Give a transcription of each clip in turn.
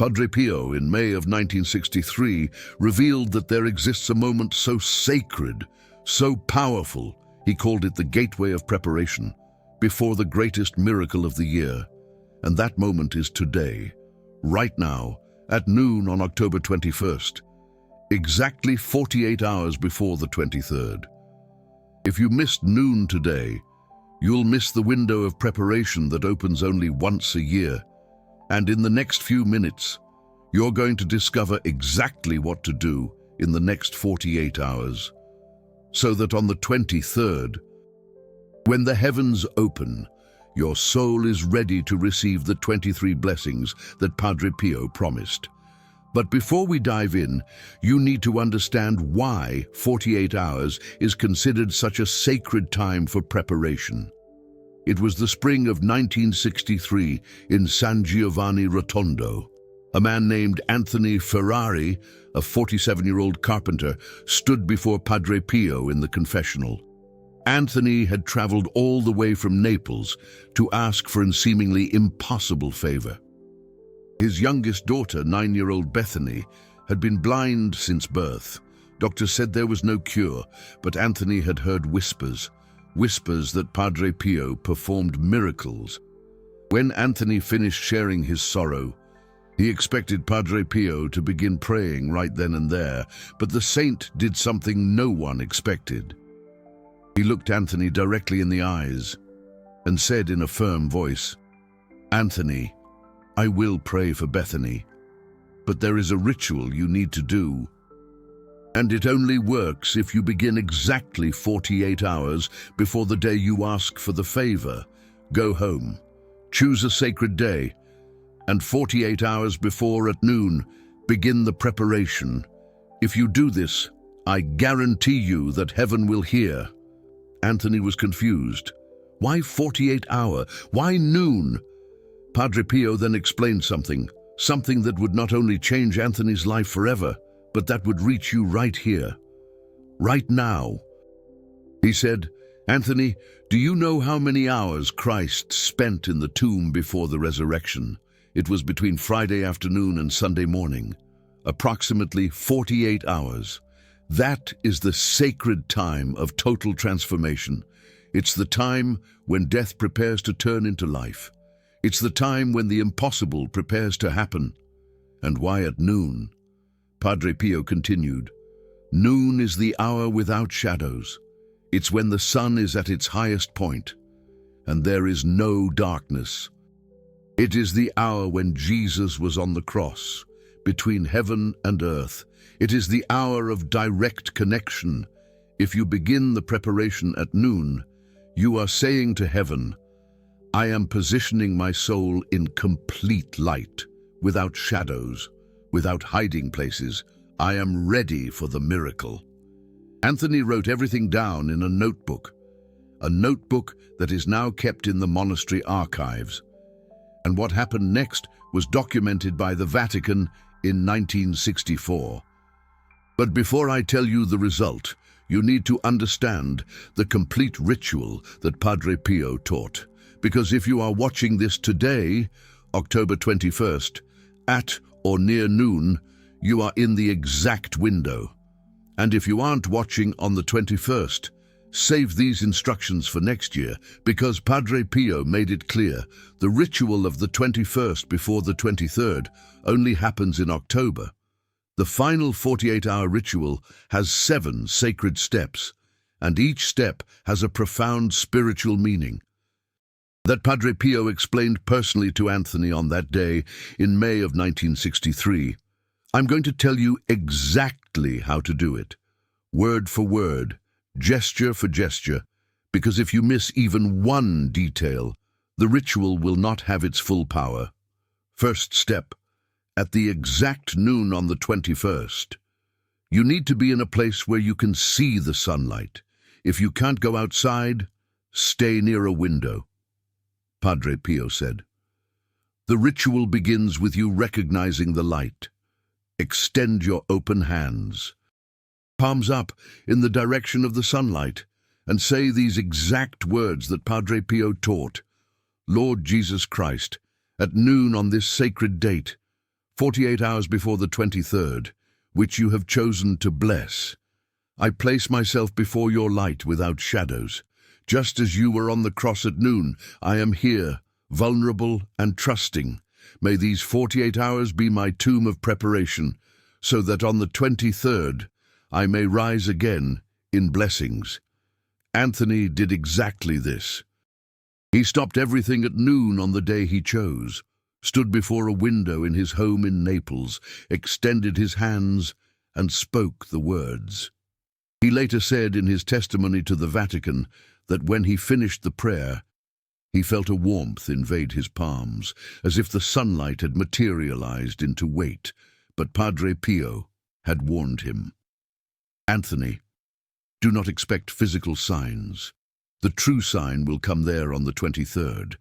Padre Pio, in May of 1963, revealed that there exists a moment so sacred, so powerful, he called it the gateway of preparation, before the greatest miracle of the year. And that moment is today, right now, at noon on October 21st, exactly 48 hours before the 23rd. If you missed noon today, you'll miss the window of preparation that opens only once a year. And in the next few minutes, you're going to discover exactly what to do in the next 48 hours, so that on the 23rd, when the heavens open, your soul is ready to receive the 23 blessings that Padre Pio promised. But before we dive in, you need to understand why 48 hours is considered such a sacred time for preparation. It was the spring of 1963 in San Giovanni Rotondo. A man named Anthony Ferrari, a 47-year-old carpenter, stood before Padre Pio in the confessional. Anthony had traveled all the way from Naples to ask for a seemingly impossible favor. His youngest daughter, 9-year-old Bethany, had been blind since birth. Doctors said there was no cure, but Anthony had heard whispers that Padre Pio performed miracles. When Anthony finished sharing his sorrow, he expected Padre Pio to begin praying right then and there, but the saint did something no one expected. He looked Anthony directly in the eyes and said in a firm voice, "Anthony, I will pray for Bethany, but there is a ritual you need to do. And it only works if you begin exactly 48 hours before the day you ask for the favor. Go home, choose a sacred day, and 48 hours before at noon, begin the preparation. If you do this, I guarantee you that heaven will hear." Anthony was confused. Why 48 hour? Why noon? Padre Pio then explained something that would not only change Anthony's life forever, but that would reach you right here, right now. He said, "Anthony, do you know how many hours Christ spent in the tomb before the resurrection? It was between Friday afternoon and Sunday morning, approximately 48 hours. That is the sacred time of total transformation. It's the time when death prepares to turn into life. It's the time when the impossible prepares to happen." And why at noon? Padre Pio continued, "Noon is the hour without shadows. It's when the sun is at its highest point, and there is no darkness. It is the hour when Jesus was on the cross, between heaven and earth. It is the hour of direct connection. If you begin the preparation at noon, you are saying to heaven, I am positioning my soul in complete light, without shadows, without hiding places. I am ready for the miracle." Anthony wrote everything down in a notebook that is now kept in the monastery archives. And what happened next was documented by the Vatican in 1964. But before I tell you the result, you need to understand the complete ritual that Padre Pio taught. Because if you are watching this today, October 21st, at or near noon, you are in the exact window. And if you aren't watching on the 21st, save these instructions for next year, because Padre Pio made it clear the ritual of the 21st before the 23rd only happens in October. The final 48-hour ritual has 7 sacred steps, and each step has a profound spiritual meaning that Padre Pio explained personally to Anthony on that day in May of 1963. I'm going to tell you exactly how to do it, word for word, gesture for gesture, because if you miss even one detail, the ritual will not have its full power. First step, at the exact noon on the 21st, you need to be in a place where you can see the sunlight. If you can't go outside, stay near a window. Padre Pio said, "The ritual begins with you recognizing the light. Extend your open hands, palms up in the direction of the sunlight, and say these exact words that Padre Pio taught. Lord Jesus Christ, at noon on this sacred date, 48 hours before the 23rd, which you have chosen to bless. I place myself before your light without shadows. Just as you were on the cross at noon, I am here, vulnerable and trusting. May these 48 hours be my tomb of preparation, so that on the 23rd I may rise again in blessings. Anthony did exactly this. He stopped everything at noon on the day he chose, stood before a window in his home in Naples, extended his hands, and spoke the words. He later said in his testimony to the Vatican that when he finished the prayer, he felt a warmth invade his palms, as if the sunlight had materialized into weight, but Padre Pio had warned him. Anthony, do not expect physical signs. The true sign will come there on the 23rd.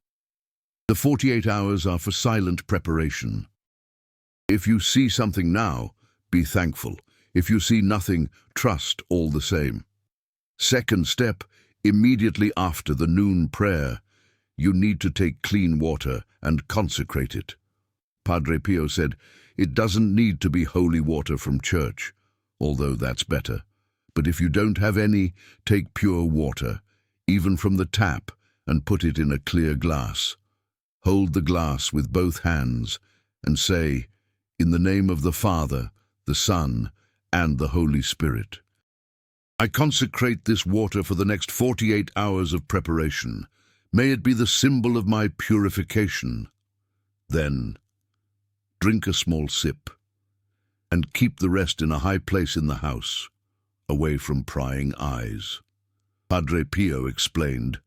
The 48 hours are for silent preparation. If you see something now, be thankful. If you see nothing, trust all the same. Second step, immediately after the noon prayer, you need to take clean water and consecrate it. Padre Pio said, it doesn't need to be holy water from church, although that's better. But if you don't have any, take pure water, even from the tap, and put it in a clear glass. Hold the glass with both hands and say, in the name of the Father, the Son, and the Holy Spirit. I consecrate this water for the next 48 hours of preparation. May it be the symbol of my purification. Then, drink a small sip, and keep the rest in a high place in the house, away from prying eyes. Padre Pio explained,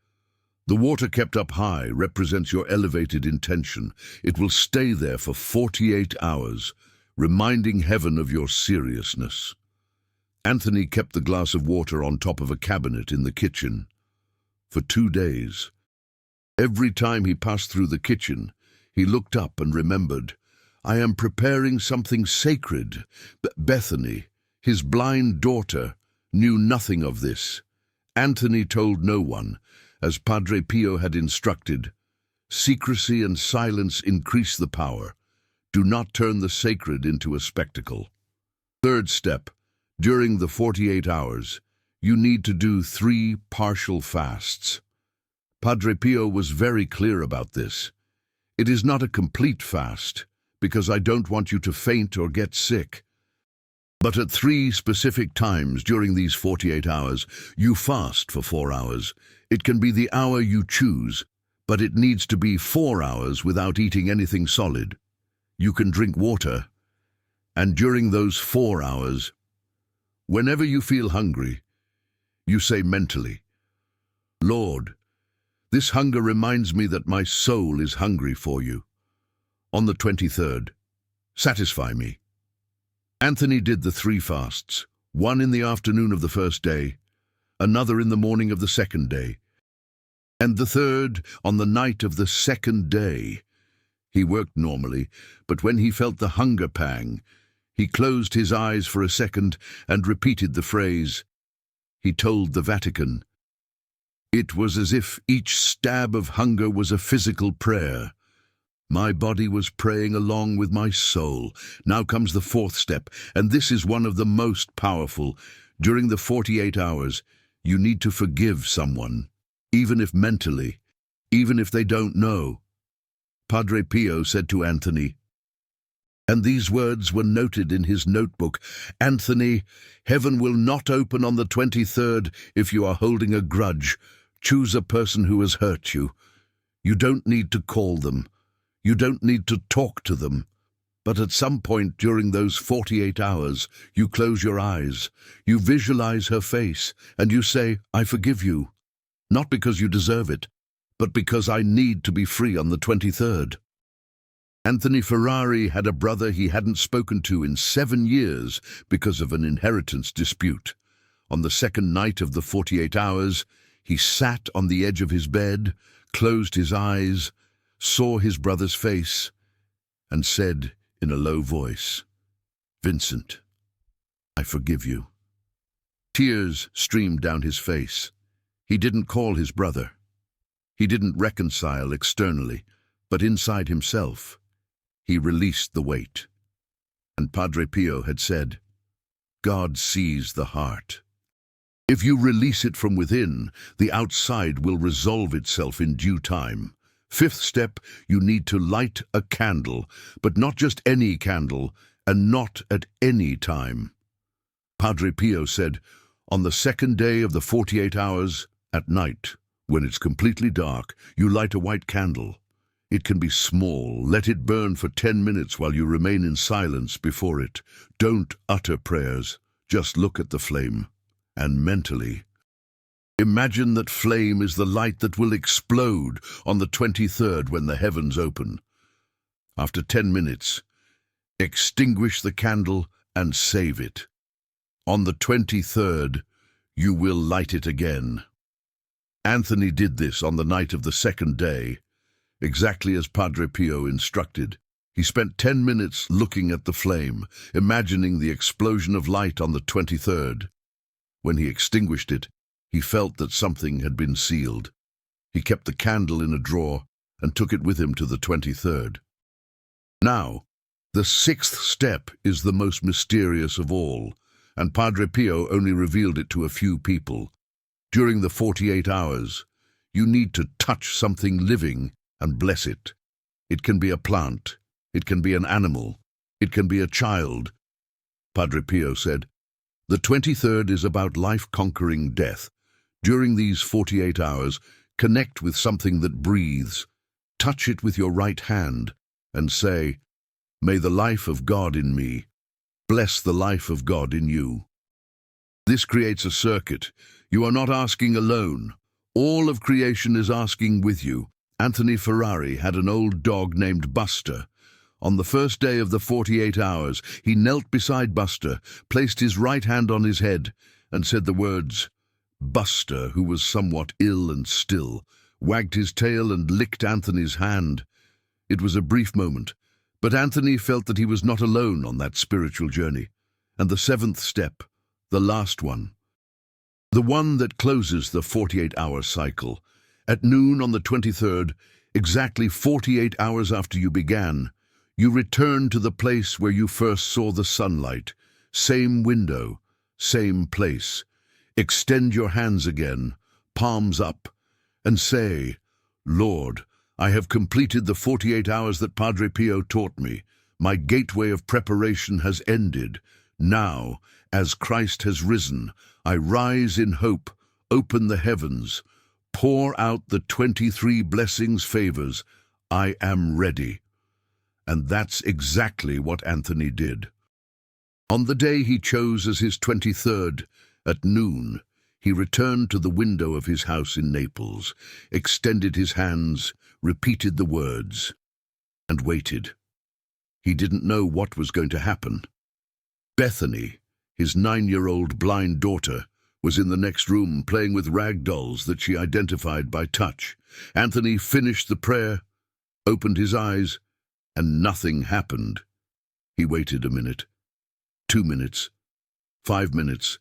the water kept up high represents your elevated intention. It will stay there for 48 hours, reminding heaven of your seriousness. Anthony kept the glass of water on top of a cabinet in the kitchen. For 2 days, every time he passed through the kitchen, he looked up and remembered, I am preparing something sacred. Bethany, his blind daughter, knew nothing of this. Anthony told no one, as Padre Pio had instructed. Secrecy and silence increase the power. Do not turn the sacred into a spectacle. Third step, during the 48 hours, you need to do 3 partial fasts. Padre Pio was very clear about this. It is not a complete fast, because I don't want you to faint or get sick. But at 3 specific times during these 48 hours, you fast for 4 hours. It can be the hour you choose, but it needs to be 4 hours without eating anything solid. You can drink water, and during those 4 hours, whenever you feel hungry, you say mentally, Lord, this hunger reminds me that my soul is hungry for you. On the 23rd, satisfy me. Anthony did the 3 fasts, one in the afternoon of the first day, another in the morning of the second day, and the third on the night of the second day. He worked normally, but when he felt the hunger pang, he closed his eyes for a second and repeated the phrase. He told the Vatican. It was as if each stab of hunger was a physical prayer. My body was praying along with my soul. Now comes the 4th step, and this is one of the most powerful. During the 48 hours, you need to forgive someone, even if mentally, even if they don't know. Padre Pio said to Anthony, and these words were noted in his notebook, Anthony, heaven will not open on the 23rd if you are holding a grudge. Choose a person who has hurt you. You don't need to call them. You don't need to talk to them. But at some point during those 48 hours, you close your eyes, you visualize her face, and you say, I forgive you. Not because you deserve it, but because I need to be free on the 23rd. Anthony Ferrari had a brother he hadn't spoken to in 7 years because of an inheritance dispute. On the second night of the 48 hours, he sat on the edge of his bed, closed his eyes, saw his brother's face, and said in a low voice, Vincent, I forgive you. Tears streamed down his face. He didn't call his brother. He didn't reconcile externally, but inside himself, he released the weight. And Padre Pio had said, God sees the heart. If you release it from within, the outside will resolve itself in due time. Fifth step, you need to light a candle, but not just any candle, and not at any time. Padre Pio said, on the second day of the 48 hours, at night, when it's completely dark, you light a white candle. It can be small. Let it burn for 10 minutes while you remain in silence before it. Don't utter prayers. Just look at the flame. And mentally, imagine that flame is the light that will explode on the 23rd when the heavens open. After 10 minutes, extinguish the candle and save it. On the 23rd, you will light it again. Anthony did this on the night of the second day, exactly as Padre Pio instructed. He spent 10 minutes looking at the flame, imagining the explosion of light on the 23rd. When he extinguished it, he felt that something had been sealed. He kept the candle in a drawer and took it with him to the 23rd. Now, the sixth step is the most mysterious of all, and Padre Pio only revealed it to a few people. During the 48 hours, you need to touch something living and bless it. It can be a plant, it can be an animal, it can be a child. Padre Pio said, the 23rd is about life conquering death. During these 48 hours, connect with something that breathes. Touch it with your right hand and say, may the life of God in me bless the life of God in you. This creates a circuit. You are not asking alone. All of creation is asking with you. Anthony Ferrari had an old dog named Buster. On the first day of the 48 hours, he knelt beside Buster, placed his right hand on his head, and said the words. Buster, who was somewhat ill and still, wagged his tail and licked Anthony's hand. It was a brief moment, but Anthony felt that he was not alone on that spiritual journey. And the seventh step, the last one, the one that closes the 48-hour cycle. At noon on the 23rd, exactly 48 hours after you began, you return to the place where you first saw the sunlight. Same window, same place. Extend your hands again, palms up, and say, Lord, I have completed the 48 hours that Padre Pio taught me. My gateway of preparation has ended. Now, as Christ has risen, I rise in hope, open the heavens, pour out the 23 blessings, favors. I am ready. And that's exactly what Anthony did. On the day he chose as his 23rd, at noon, he returned to the window of his house in Naples, extended his hands, repeated the words, and waited. He didn't know what was going to happen. Bethany, his 9-year-old blind daughter, was in the next room playing with rag dolls that she identified by touch. Anthony finished the prayer, opened his eyes, and nothing happened. He waited a minute, 2 minutes, 5 minutes.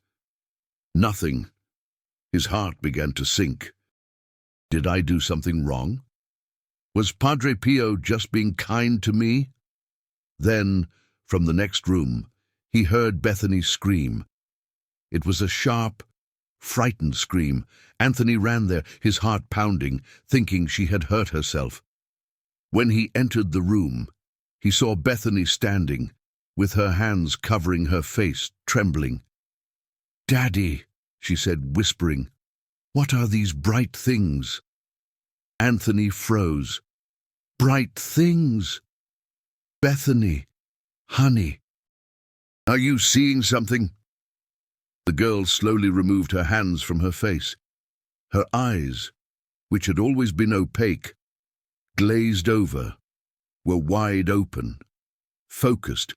Nothing. His heart began to sink. Did I do something wrong? Was Padre Pio just being kind to me? Then, from the next room, he heard Bethany scream. It was a sharp, frightened scream. Anthony ran there, his heart pounding, thinking she had hurt herself. When he entered the room, he saw Bethany standing, with her hands covering her face, trembling. Daddy, she said, whispering, what are these bright things? Anthony froze. Bright things? Bethany, honey. Are you seeing something? The girl slowly removed her hands from her face. Her eyes, which had always been opaque, glazed over, were wide open, focused.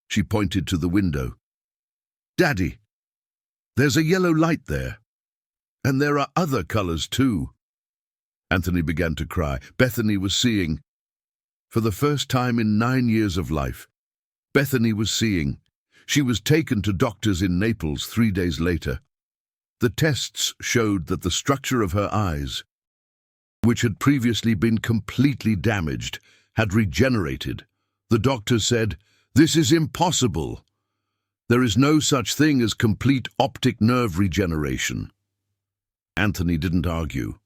She pointed to the window. Daddy, there's a yellow light there, and there are other colors too. Anthony began to cry. Bethany was seeing. For the first time in 9 years of life, Bethany was seeing. She was taken to doctors in Naples 3 days later. The tests showed that the structure of her eyes, which had previously been completely damaged, had regenerated. The doctor said, This is impossible. There is no such thing as complete optic nerve regeneration. Anthony didn't argue.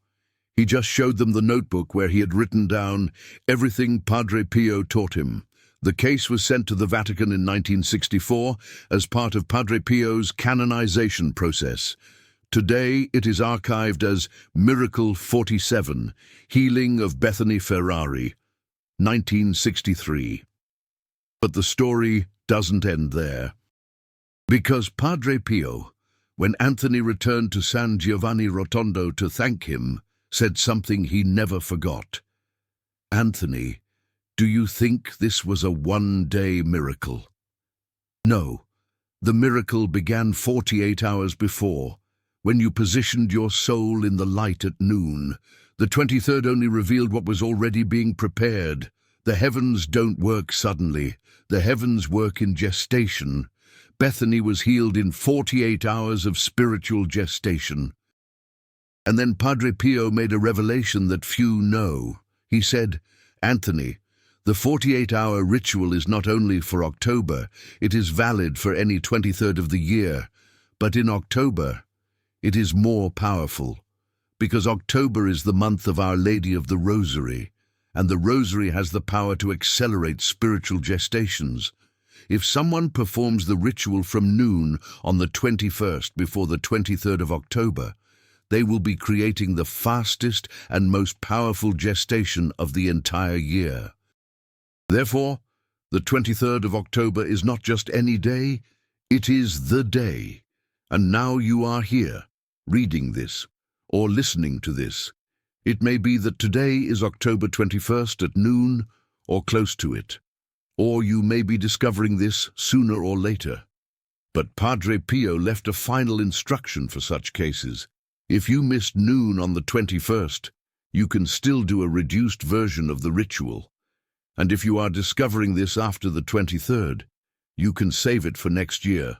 He just showed them the notebook where he had written down everything Padre Pio taught him. The case was sent to the Vatican in 1964 as part of Padre Pio's canonization process. Today it is archived as Miracle 47, Healing of Bethany Ferrari, 1963. But the story doesn't end there. Because Padre Pio, when Anthony returned to San Giovanni Rotondo to thank him, said something he never forgot. "Anthony, do you think this was a one-day miracle?" "No, the miracle began 48 hours before, when you positioned your soul in the light at noon. The 23rd only revealed what was already being prepared. The heavens don't work suddenly. The heavens work in gestation. Bethany was healed in 48 hours of spiritual gestation." And then Padre Pio made a revelation that few know. He said, "Anthony, the 48-hour ritual is not only for October, it is valid for any 23rd of the year. But in October, it is more powerful, because October is the month of Our Lady of the Rosary, and the Rosary has the power to accelerate spiritual gestations. If someone performs the ritual from noon on the 21st before the 23rd of October, they will be creating the fastest and most powerful gestation of the entire year. Therefore, the 23rd of October is not just any day, it is the day. And now you are here, reading this, or listening to this. It may be that today is October 21st at noon, or close to it. Or you may be discovering this sooner or later. But Padre Pio left a final instruction for such cases. If you missed noon on the 21st, you can still do a reduced version of the ritual. And if you are discovering this after the 23rd, you can save it for next year.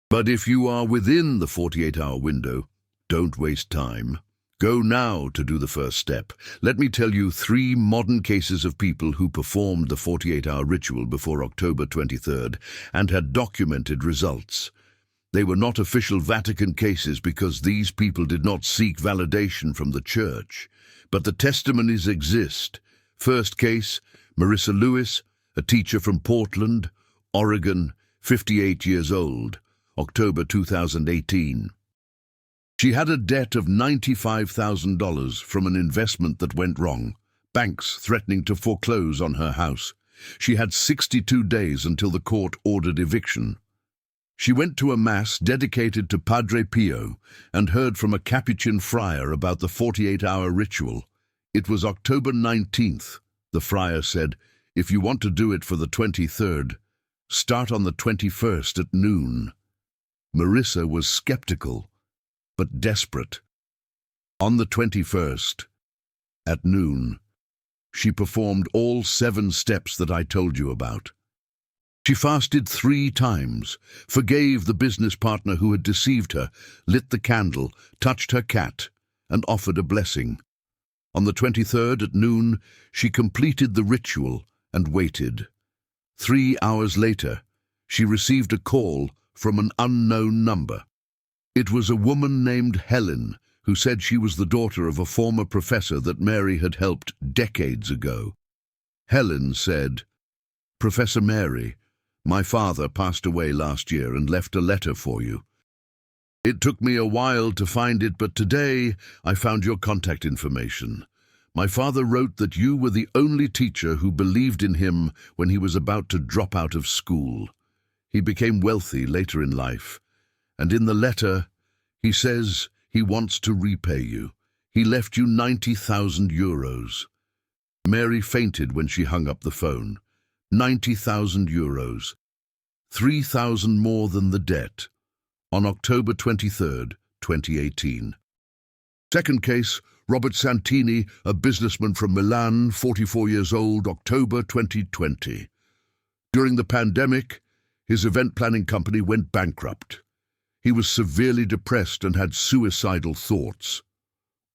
But if you are within the 48-hour window, don't waste time. Go now to do the first step. Let me tell you 3 modern cases of people who performed the 48-hour ritual before October 23rd and had documented results. They were not official Vatican cases because these people did not seek validation from the Church. But the testimonies exist. First case, Marissa Lewis, a teacher from Portland, Oregon, 58 years old, October 2018. She had a debt of $95,000 from an investment that went wrong, banks threatening to foreclose on her house. She had 62 days until the court ordered eviction. She went to a mass dedicated to Padre Pio and heard from a Capuchin friar about the 48-hour ritual. It was October 19th. The friar said, "If you want to do it for the 23rd, start on the 21st at noon." Marissa was skeptical, but desperate. On the 21st, at noon, she performed all 7 steps that I told you about. She fasted 3 times, forgave the business partner who had deceived her, lit the candle, touched her cat, and offered a blessing. On the 23rd at noon, she completed the ritual and waited. 3 hours later, she received a call from an unknown number. It was a woman named Helen who said she was the daughter of a former professor that Mary had helped decades ago. Helen said, "Professor Mary, my father passed away last year and left a letter for you. It took me a while to find it, but today I found your contact information. My father wrote that you were the only teacher who believed in him when he was about to drop out of school. He became wealthy later in life, and in the letter, he says he wants to repay you. He left you 90,000 euros. Mary fainted when she hung up the phone. 90,000 euros. 3,000 more than the debt. On October 23rd, 2018. Second case, Robert Santini, a businessman from Milan, 44 years old, October 2020. During the pandemic, his event planning company went bankrupt. He was severely depressed and had suicidal thoughts.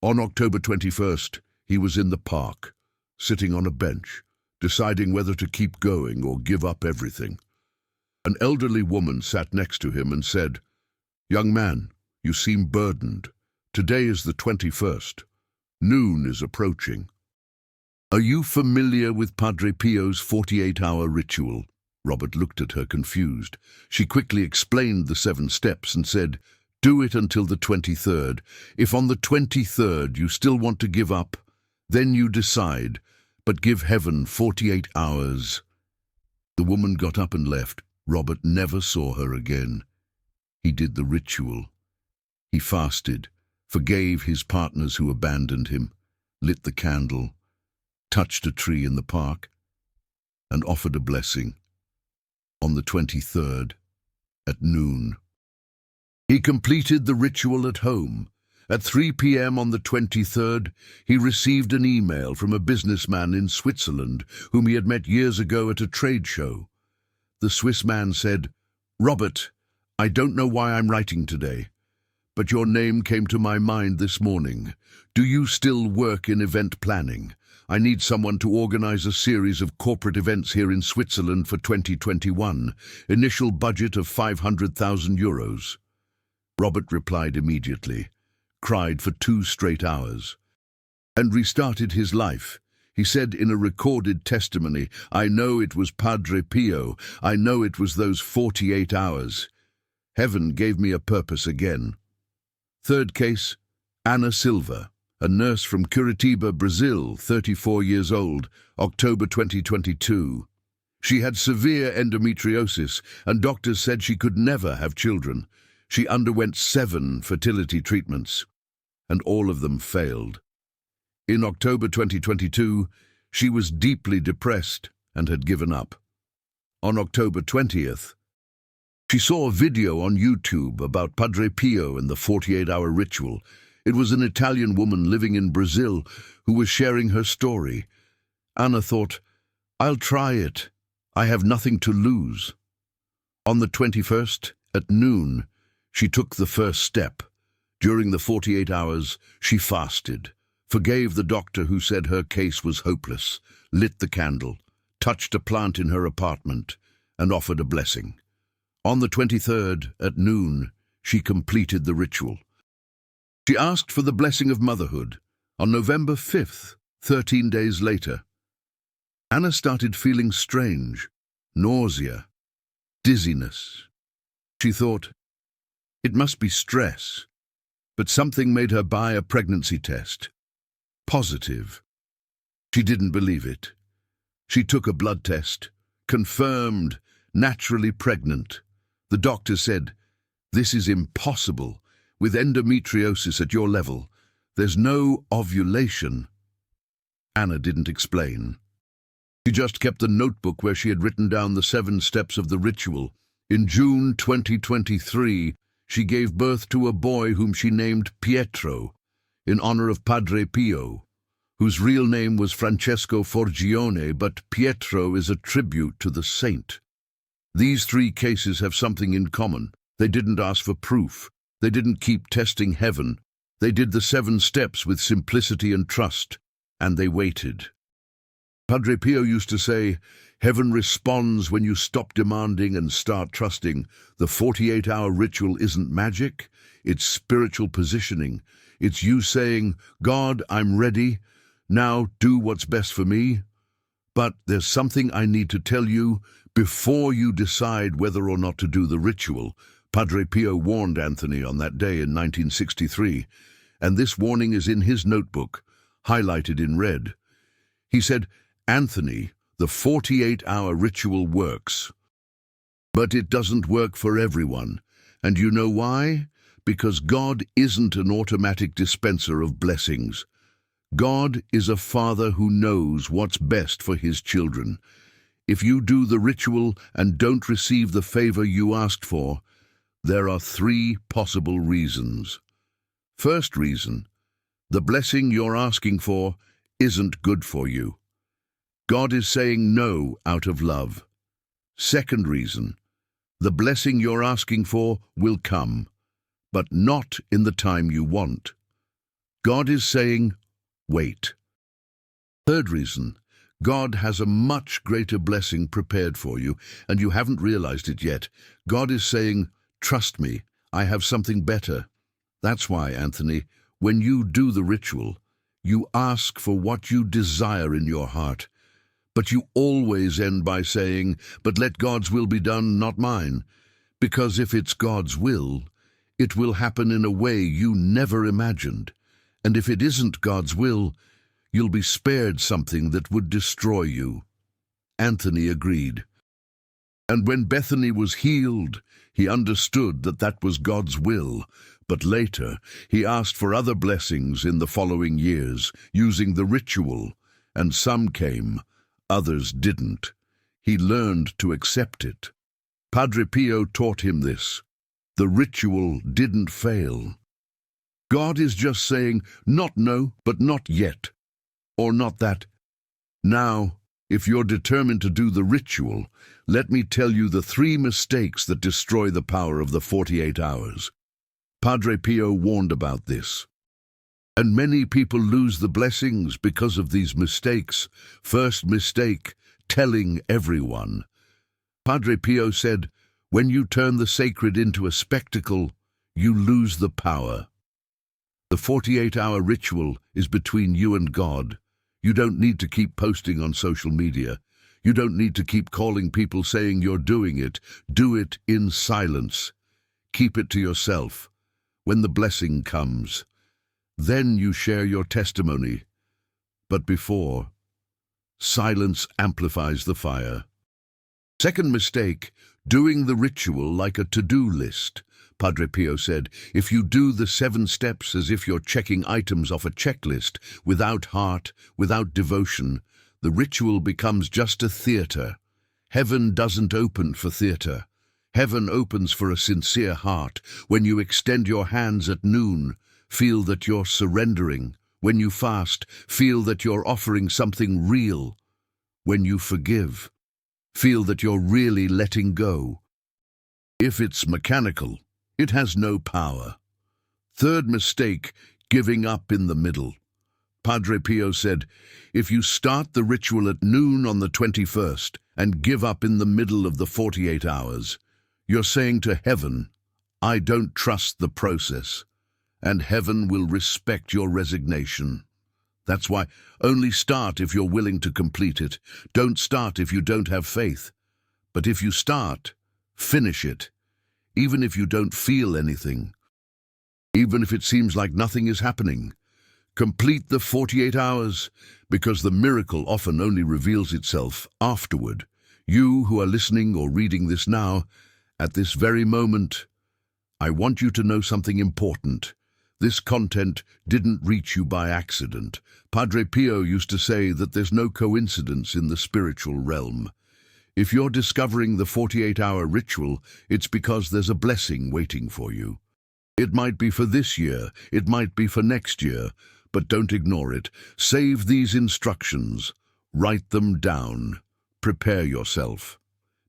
On October 21st, he was in the park, sitting on a bench, deciding whether to keep going or give up everything. An elderly woman sat next to him and said, "Young man, you seem burdened. Today is the 21st. Noon is approaching. Are you familiar with Padre Pio's 48-hour ritual?" Robert looked at her confused. She quickly explained the 7 steps and said, "Do it until the 23rd. If on the 23rd you still want to give up, then you decide, but give heaven 48 hours. The woman got up and left. Robert never saw her again. He did the ritual. He fasted, forgave his partners who abandoned him, lit the candle, touched a tree in the park, and offered a blessing. On the 23rd, at noon. He completed the ritual at home. At 3 p.m. on the 23rd, he received an email from a businessman in Switzerland whom he had met years ago at a trade show. The Swiss man said, "Robert, I don't know why I'm writing today, but your name came to my mind this morning. Do you still work in event planning? I need someone to organize a series of corporate events here in Switzerland for 2021. Initial budget of 500,000 euros. Robert replied immediately, cried for 2 straight hours, and restarted his life. He said in a recorded testimony, "I know it was Padre Pio. I know it was those 48 hours. Heaven gave me a purpose again." Third case, Ana Silva, a nurse from Curitiba, Brazil, 34 years old, October 2022. She had severe endometriosis, and doctors said she could never have children. She underwent 7 fertility treatments, and all of them failed. In October 2022, she was deeply depressed and had given up. On October 20th, she saw a video on YouTube about Padre Pio and the 48-hour ritual. It was an Italian woman living in Brazil who was sharing her story. Anna thought, "I'll try it. I have nothing to lose." On the 21st, at noon, she took the first step. During the 48 hours, she fasted, forgave the doctor who said her case was hopeless, lit the candle, touched a plant in her apartment, and offered a blessing. On the 23rd, at noon, she completed the ritual. She asked for the blessing of motherhood. On November 5th, 13 days later, Anna started feeling strange, nausea, dizziness. She thought, it must be stress, but something made her buy a pregnancy test. Positive. She didn't believe it. She took a blood test, confirmed, naturally pregnant. The doctor said, "This is impossible. With endometriosis at your level, there's no ovulation." Anna didn't explain. She just kept the notebook where she had written down the 7 steps of the ritual. In June 2023, she gave birth to a boy whom she named Pietro, in honor of Padre Pio, whose real name was Francesco Forgione, but Pietro is a tribute to the saint. These 3 cases have something in common. They didn't ask for proof. They didn't keep testing heaven. They did the 7 steps with simplicity and trust, and they waited. Padre Pio used to say, "Heaven responds when you stop demanding and start trusting." The 48-hour ritual isn't magic, it's spiritual positioning. It's you saying, "God, I'm ready. Now do what's best for me. But there's something I need to tell you before you decide whether or not to do the ritual." Padre Pio warned Anthony on that day in 1963, and this warning is in his notebook, highlighted in red. He said, "Anthony, the 48-hour ritual works. But it doesn't work for everyone. And you know why? Because God isn't an automatic dispenser of blessings. God is a father who knows what's best for his children. If you do the ritual and don't receive the favor you asked for, there are 3 possible reasons. First reason, the blessing you're asking for isn't good for you. God is saying no out of love. Second reason, the blessing you're asking for will come, but not in the time you want. God is saying, wait. Third reason, God has a much greater blessing prepared for you, and you haven't realized it yet. God is saying, trust me, I have something better. That's why, Anthony, when you do the ritual, you ask for what you desire in your heart. But you always end by saying, but let God's will be done, not mine. Because if it's God's will, it will happen in a way you never imagined. And if it isn't God's will, you'll be spared something that would destroy you. Anthony agreed. And when Bethany was healed, he understood that that was God's will. But later, he asked for other blessings in the following years, using the ritual, and some came, others didn't. He learned to accept it. Padre Pio taught him this. The ritual didn't fail. God is just saying, not no, but not yet. Or not that. Now, if you're determined to do the ritual, let me tell you the 3 mistakes that destroy the power of the 48 hours. Padre Pio warned about this. And many people lose the blessings because of these mistakes. First mistake, telling everyone. Padre Pio said, when you turn the sacred into a spectacle, you lose the power. The 48-hour ritual is between you and God. You don't need to keep posting on social media. You don't need to keep calling people saying you're doing it. Do it in silence. Keep it to yourself. When the blessing comes, then you share your testimony. But before, silence amplifies the fire. Second mistake, doing the ritual like a to-do list. Padre Pio said, if you do the 7 steps as if you're checking items off a checklist, without heart, without devotion, the ritual becomes just a theater. Heaven doesn't open for theater. Heaven opens for a sincere heart. When you extend your hands at noon, feel that you're surrendering. When you fast, feel that you're offering something real. When you forgive, feel that you're really letting go. If it's mechanical, it has no power. Third mistake, giving up in the middle. Padre Pio said, if you start the ritual at noon on the 21st and give up in the middle of the 48 hours, you're saying to heaven, I don't trust the process, and heaven will respect your resignation. That's why only start if you're willing to complete it. Don't start if you don't have faith. But if you start, finish it. Even if you don't feel anything. Even if it seems like nothing is happening. Complete the 48 hours, because the miracle often only reveals itself afterward. You who are listening or reading this now, at this very moment, I want you to know something important. This content didn't reach you by accident. Padre Pio used to say that there's no coincidence in the spiritual realm. If you're discovering the 48-hour ritual, it's because there's a blessing waiting for you. It might be for this year, it might be for next year, but don't ignore it. Save these instructions. Write them down. Prepare yourself.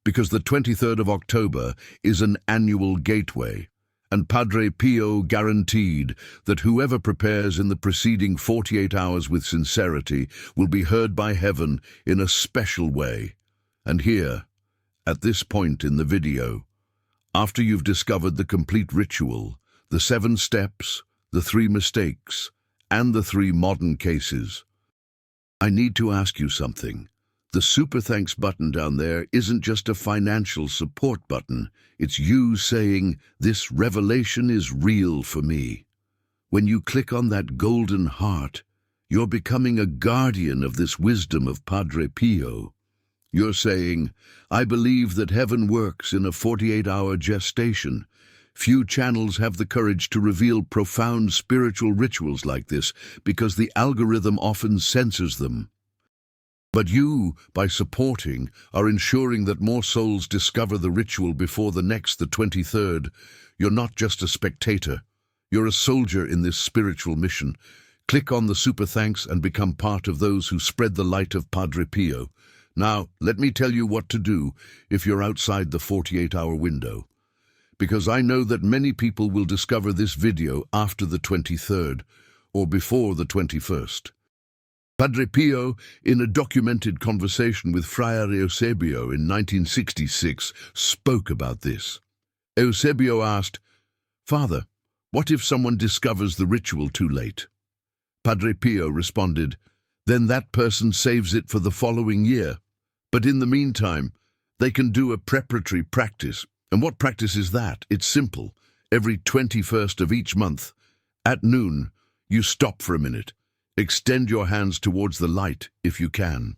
Because the 23rd of October is an annual gateway. And Padre Pio guaranteed that whoever prepares in the preceding 48 hours with sincerity will be heard by heaven in a special way. And here, at this point in the video, after you've discovered the complete ritual, the 7 steps, the 3 mistakes, and the 3 modern cases, I need to ask you something. The Super Thanks button down there isn't just a financial support button. It's you saying, this revelation is real for me. When you click on that golden heart, you're becoming a guardian of this wisdom of Padre Pio. You're saying, I believe that heaven works in a 48-hour gestation. Few channels have the courage to reveal profound spiritual rituals like this because the algorithm often censors them. But you, by supporting, are ensuring that more souls discover the ritual before the 23rd. You're not just a spectator. You're a soldier in this spiritual mission. Click on the Super Thanks and become part of those who spread the light of Padre Pio. Now, let me tell you what to do if you're outside the 48-hour window. Because I know that many people will discover this video after the 23rd or before the 21st. Padre Pio, in a documented conversation with Friar Eusebio in 1966, spoke about this. Eusebio asked, "Father, what if someone discovers the ritual too late?" Padre Pio responded, "Then that person saves it for the following year. But in the meantime, they can do a preparatory practice." And what practice is that? It's simple. Every 21st of each month, at noon, you stop for a minute. Extend your hands towards the light, if you can,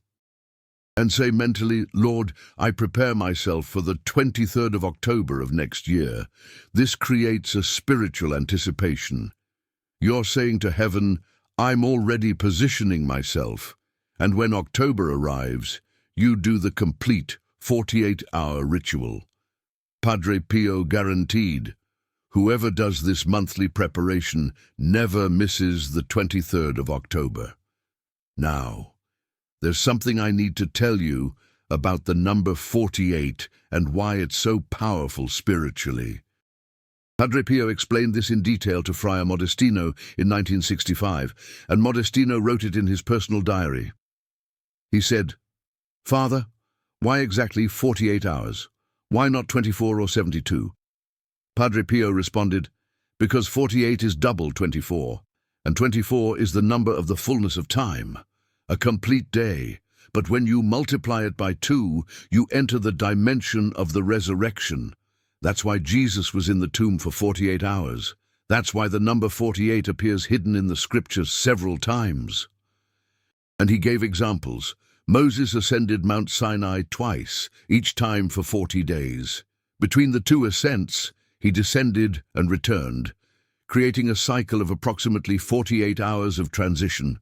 and say mentally, "Lord, I prepare myself for the 23rd of October of next year." This creates a spiritual anticipation. You're saying to heaven, "I'm already positioning myself." And when October arrives, you do the complete 48-hour ritual. Padre Pio guaranteed, whoever does this monthly preparation never misses the 23rd of October. Now, there's something I need to tell you about the number 48 and why it's so powerful spiritually. Padre Pio explained this in detail to Friar Modestino in 1965, and Modestino wrote it in his personal diary. He said, "Father, why exactly 48 hours? Why not 24 or 72? Padre Pio responded, "Because 48 is double 24, and 24 is the number of the fullness of time, a complete day. But when you multiply it by 2, you enter the dimension of the resurrection. That's why Jesus was in the tomb for 48 hours. That's why the number 48 appears hidden in the scriptures several times." And he gave examples. Moses ascended Mount Sinai twice, each time for 40 days. Between the two ascents, he descended and returned, creating a cycle of approximately 48 hours of transition.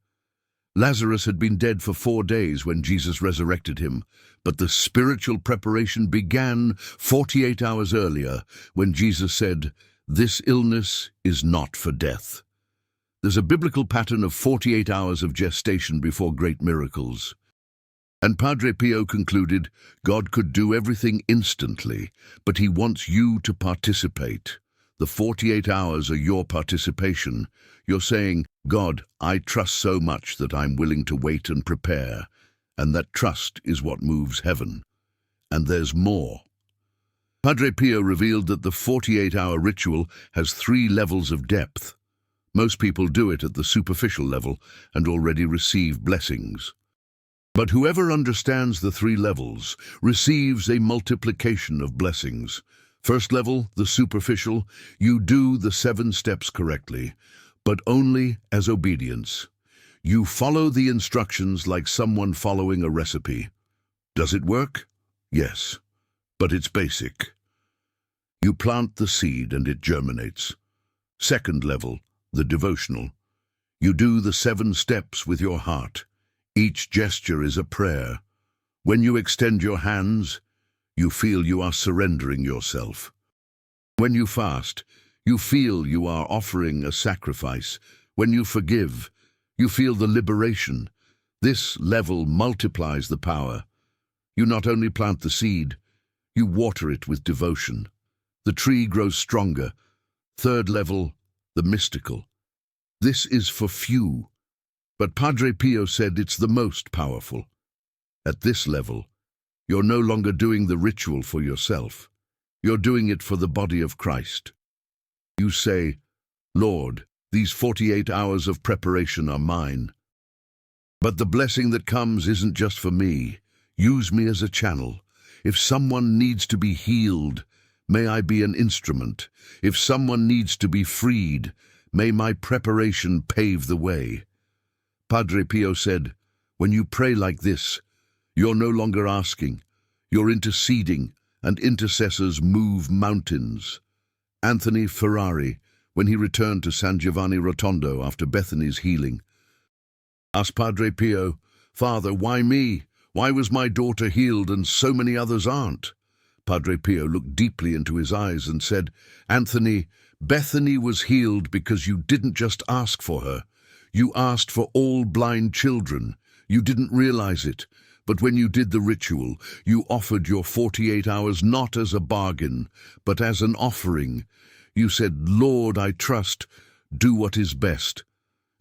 Lazarus had been dead for 4 days when Jesus resurrected him, but the spiritual preparation began 48 hours earlier when Jesus said, "This illness is not for death." There's a biblical pattern of 48 hours of gestation before great miracles. And Padre Pio concluded, God could do everything instantly, but he wants you to participate. The 48 hours are your participation. You're saying, "God, I trust so much that I'm willing to wait and prepare." And that trust is what moves heaven. And there's more. Padre Pio revealed that the 48-hour ritual has 3 levels of depth. Most people do it at the superficial level and already receive blessings. But whoever understands the 3 levels receives a multiplication of blessings. First level, the superficial, you do the 7 steps correctly, but only as obedience. You follow the instructions like someone following a recipe. Does it work? Yes, but it's basic. You plant the seed and it germinates. Second level, the devotional. You do the 7 steps with your heart. Each gesture is a prayer. When you extend your hands, you feel you are surrendering yourself. When you fast, you feel you are offering a sacrifice. When you forgive, you feel the liberation. This level multiplies the power. You not only plant the seed, you water it with devotion. The tree grows stronger. Third level, the mystical. This is for few. But Padre Pio said it's the most powerful. At this level, you're no longer doing the ritual for yourself. You're doing it for the body of Christ. You say, "Lord, these 48 hours of preparation are mine. But the blessing that comes isn't just for me. Use me as a channel. If someone needs to be healed, may I be an instrument. If someone needs to be freed, may my preparation pave the way." Padre Pio said, when you pray like this, you're no longer asking, you're interceding, and intercessors move mountains. Anthony Ferrari, when he returned to San Giovanni Rotondo after Bethany's healing, asked Padre Pio, "Father, why me? Why was my daughter healed and so many others aren't?" Padre Pio looked deeply into his eyes and said, "Anthony, Bethany was healed because you didn't just ask for her. You asked for all blind children. You didn't realize it. But when you did the ritual, you offered your 48 hours not as a bargain, but as an offering. You said, 'Lord, I trust. Do what is best.'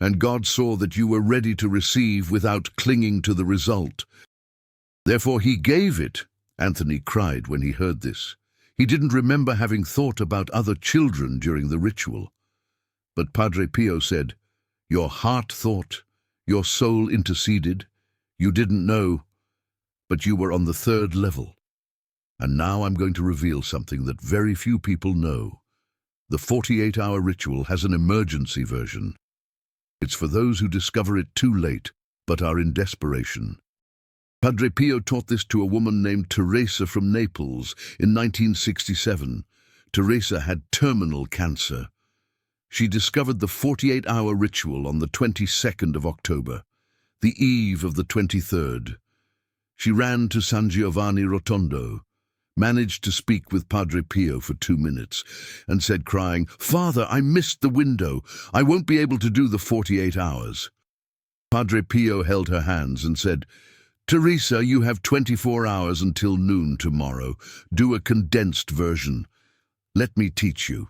and God saw that you were ready to receive without clinging to the result. Therefore he gave it." Anthony cried when he heard this. He didn't remember having thought about other children during the ritual. But Padre Pio said, "Your heart thought, your soul interceded. You didn't know, but you were on the third level. And now I'm going to reveal something that very few people know. The 48-hour ritual has an emergency version. It's for those who discover it too late, but are in desperation." Padre Pio taught this to a woman named Teresa from Naples in 1967. Teresa had terminal cancer. She discovered the 48-hour ritual on the 22nd of October, the eve of the 23rd. She ran to San Giovanni Rotondo, managed to speak with Padre Pio for 2 minutes, and said, crying, "Father, I missed the window. I won't be able to do the 48 hours. Padre Pio held her hands and said, "Teresa, you have 24 hours until noon tomorrow. Do a condensed version. Let me teach you."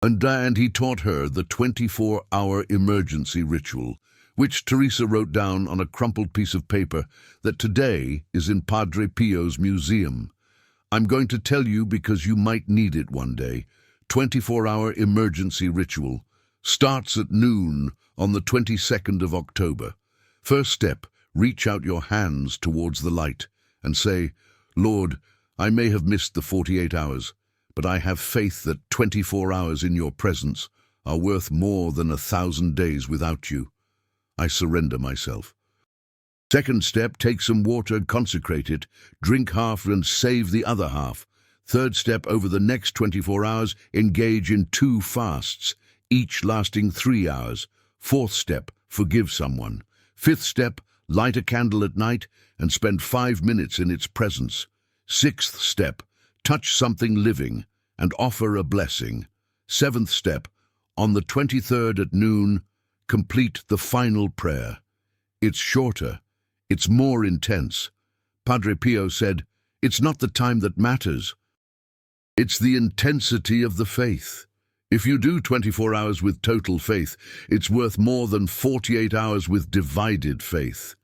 And he taught her the 24-hour emergency ritual, which Teresa wrote down on a crumpled piece of paper that today is in Padre Pio's museum. I'm going to tell you because you might need it one day. 24-hour emergency ritual starts at noon on the 22nd of October. First step, reach out your hands towards the light and say, "Lord, I may have missed the 48 hours, but I have faith that 24 hours in your presence are worth more than 1,000 days without you. I surrender myself." Second step, take some water, consecrate it, drink half and save the other half. Third step, over the next 24 hours, engage in 2 fasts, each lasting 3 hours. Fourth step, forgive someone. Fifth step, light a candle at night and spend 5 minutes in its presence. Sixth step, touch something living and offer a blessing. Seventh step, on the 23rd at noon, complete the final prayer. It's shorter, it's more intense. Padre Pio said, "It's not the time that matters. It's the intensity of the faith. If you do 24 hours with total faith, it's worth more than 48 hours with divided faith."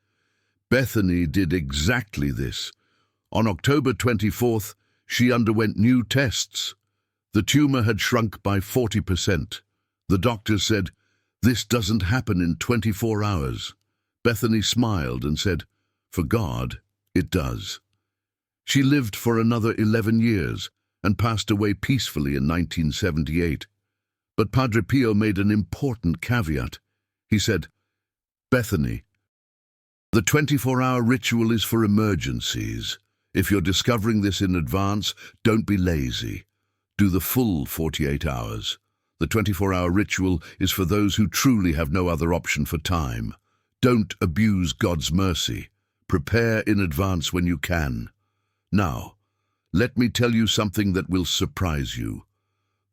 Bethany did exactly this. On October 24th, she underwent new tests. The tumor had shrunk by 40%. The doctors said, "This doesn't happen in 24 hours. Bethany smiled and said, "For God, it does." She lived for another 11 years and passed away peacefully in 1978. But Padre Pio made an important caveat. He said, "Bethany, the 24-hour ritual is for emergencies. If you're discovering this in advance, don't be lazy. Do the full 48 hours. The 24-hour ritual is for those who truly have no other option for time. Don't abuse God's mercy. Prepare in advance when you can. Now, let me tell you something that will surprise you.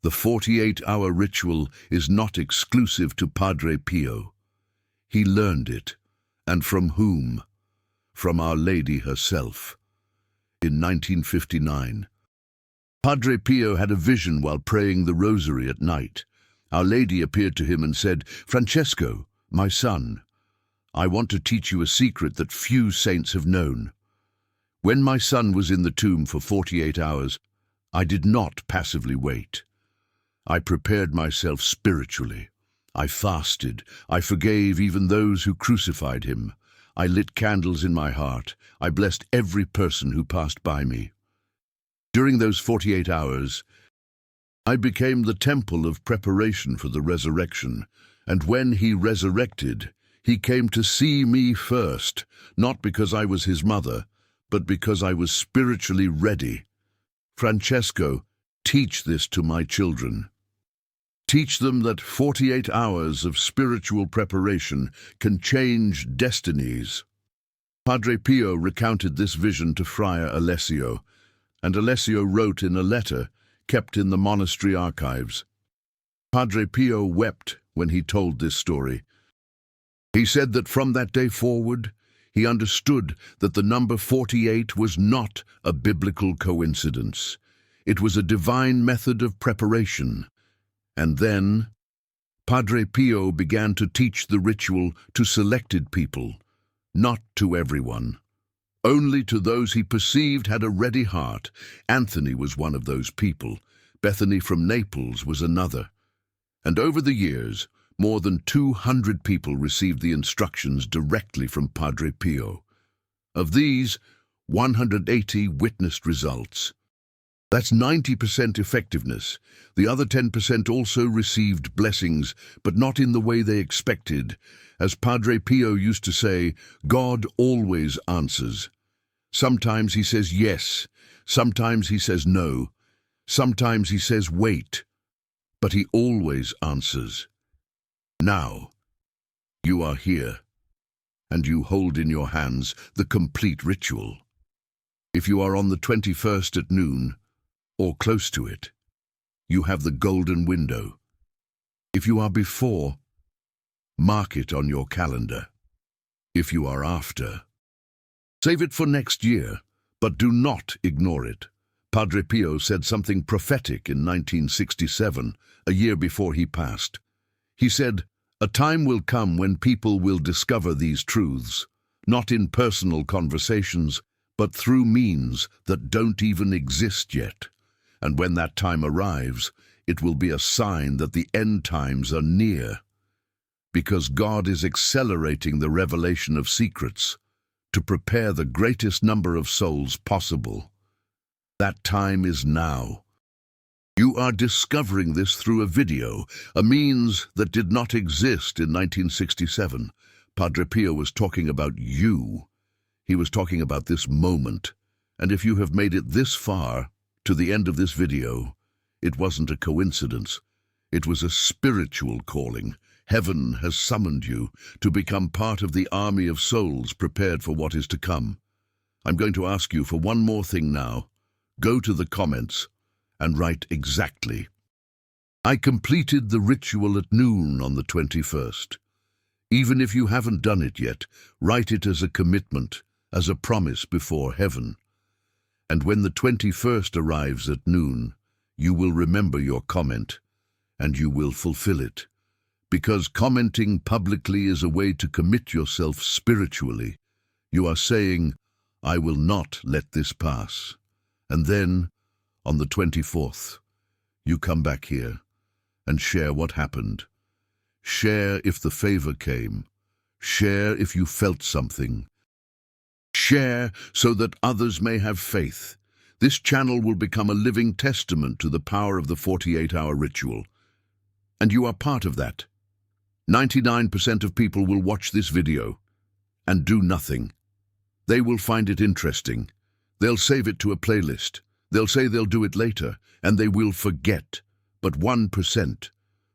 The 48-hour ritual is not exclusive to Padre Pio. He learned it. And from whom? From Our Lady herself. In 1959, Padre Pio had a vision while praying the rosary at night. Our Lady appeared to him and said, "Francesco, my son, I want to teach you a secret that few saints have known. When my son was in the tomb for 48 hours, I did not passively wait. I prepared myself spiritually. I fasted. I forgave even those who crucified him. I lit candles in my heart. I blessed every person who passed by me. During those 48 hours, I became the temple of preparation for the resurrection. And when he resurrected, he came to see me first, not because I was his mother, but because I was spiritually ready. Francesco, teach this to my children. Teach them that 48 hours of spiritual preparation can change destinies." Padre Pio recounted this vision to Friar Alessio, and Alessio wrote in a letter kept in the monastery archives. Padre Pio wept when he told this story. He said that from that day forward, he understood that the number 48 was not a biblical coincidence. It was a divine method of preparation. And then, Padre Pio began to teach the ritual to selected people, not to everyone. Only to those he perceived had a ready heart. Anthony was one of those people. Bethany from Naples was another. And over the years, more than 200 people received the instructions directly from Padre Pio. Of these, 180 witnessed results. That's 90% effectiveness. The other 10% also received blessings, but not in the way they expected. As Padre Pio used to say, God always answers. Sometimes he says yes, sometimes he says no, sometimes he says wait, but he always answers. Now, you are here, and you hold in your hands the complete ritual. If you are on the 21st at noon, or close to it, you have the golden window. If you are before, mark it on your calendar. If you are after, save it for next year, but do not ignore it. Padre Pio said something prophetic in 1967, a year before he passed. He said, "A time will come when people will discover these truths, not in personal conversations, but through means that don't even exist yet. And when that time arrives, it will be a sign that the end times are near, because God is accelerating the revelation of secrets to prepare the greatest number of souls possible. That time is now. You are discovering this through a video, a means that did not exist in 1967. Padre Pio was talking about you. He was talking about this moment. And if you have made it this far, to the end of this video, it wasn't a coincidence. It was a spiritual calling. Heaven has summoned you to become part of the army of souls prepared for what is to come. I'm going to ask you for one more thing now. Go to the comments and write exactly. I completed the ritual at noon on the 21st. Even if you haven't done it yet, write it as a commitment, as a promise before heaven. And when the 21st arrives at noon, you will remember your comment, and you will fulfill it. Because commenting publicly is a way to commit yourself spiritually. You are saying, I will not let this pass. And then, on the 24th, you come back here and share what happened. Share if the favor came. Share if you felt something. Share so that others may have faith. This channel will become a living testament to the power of the 48-hour ritual. And you are part of that. 99% of people will watch this video and do nothing. They will find it interesting. They'll save it to a playlist. They'll say they'll do it later, and they will forget. But 1%,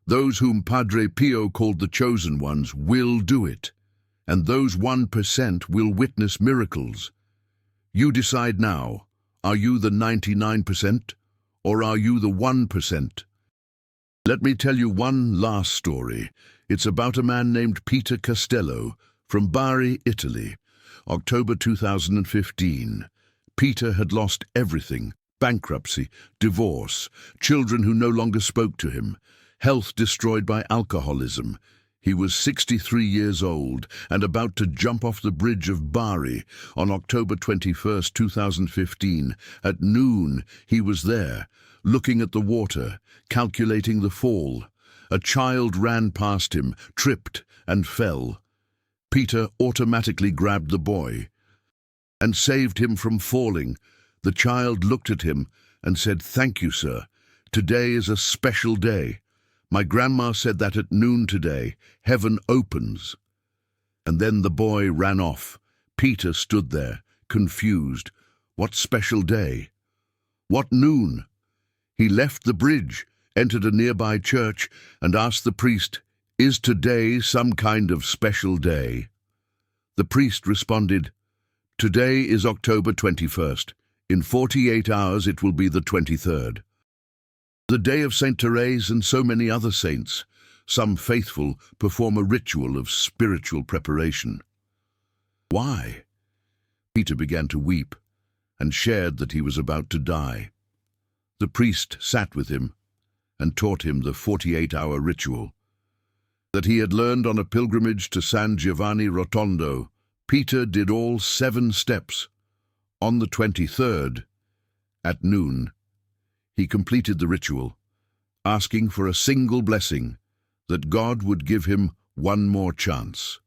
those whom Padre Pio called the chosen ones, will do it. And those 1% will witness miracles. You decide now, are you the 99% or are you the 1%? Let me tell you one last story. It's about a man named Peter Castello from Bari, Italy. October 2015. Peter had lost everything: bankruptcy, divorce, children who no longer spoke to him, health destroyed by alcoholism. He was 63 years old and about to jump off the bridge of Bari on October 21st, 2015. At noon, he was there, looking at the water, calculating the fall. A child ran past him, tripped, and fell. Peter automatically grabbed the boy and saved him from falling. The child looked at him and said, "Thank you, sir. Today is a special day. My grandma said that at noon today, heaven opens." And then the boy ran off. Peter stood there, confused. What special day? What noon? He left the bridge, entered a nearby church, and asked the priest, "Is today some kind of special day?" The priest responded, "Today is October 21st. In 48 hours it will be the 23rd. The day of Saint Therese and so many other saints. Some faithful perform a ritual of spiritual preparation." Why? Peter began to weep and shared that he was about to die. The priest sat with him and taught him the 48-hour ritual. that he had learned on a pilgrimage to San Giovanni Rotondo, Peter did all 7 steps. On the 23rd, at noon, he completed the ritual, asking for a single blessing, that God would give him one more chance.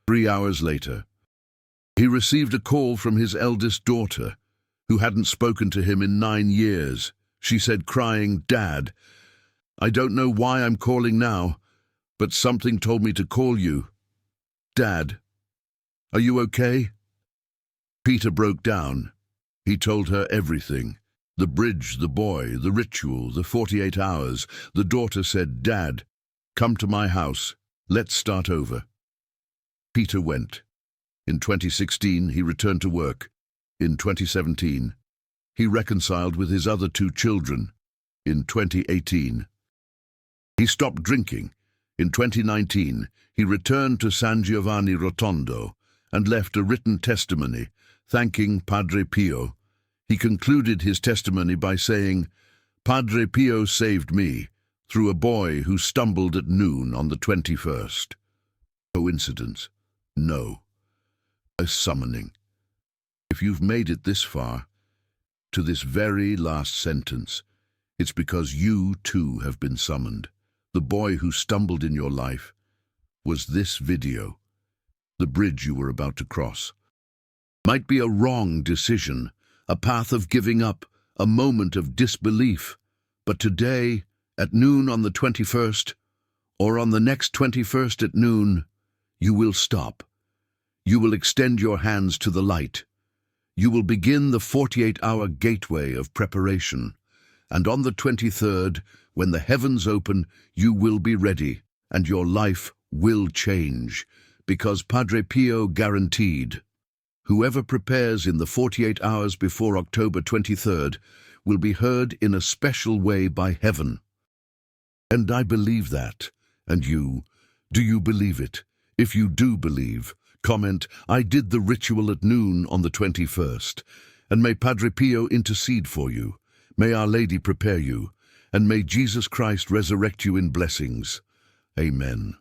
3 hours later, he received a call from his eldest daughter, who hadn't spoken to him in 9 years. She said, crying, "Dad, I don't know why I'm calling now, but something told me to call you. Dad, are you okay?" Peter broke down. He told her everything. The bridge, the boy, the ritual, the 48 hours. The daughter said, "Dad, come to my house. Let's start over." Peter went. In 2016, he returned to work. In 2017, he reconciled with his other 2 children. In 2018, he stopped drinking. In 2019, he returned to San Giovanni Rotondo and left a written testimony, thanking Padre Pio. He concluded his testimony by saying, "Padre Pio saved me through a boy who stumbled at noon on the 21st. Coincidence? No. A summoning. If you've made it this far, to this very last sentence, it's because you too have been summoned. The boy who stumbled in your life was this video. The bridge you were about to cross might be a wrong decision, a path of giving up, a moment of disbelief. But today, at noon on the 21st, or on the next 21st at noon, you will stop. You will extend your hands to the light. You will begin the 48-hour gateway of preparation. And on the 23rd, when the heavens open, you will be ready, and your life will change, because Padre Pio guaranteed. Whoever prepares in the 48 hours before October 23rd will be heard in a special way by heaven. And I believe that. And you? Do you believe it? If you do believe, comment, "I did the ritual at noon on the 21st. And may Padre Pio intercede for you. May Our Lady prepare you. And may Jesus Christ resurrect you in blessings. Amen."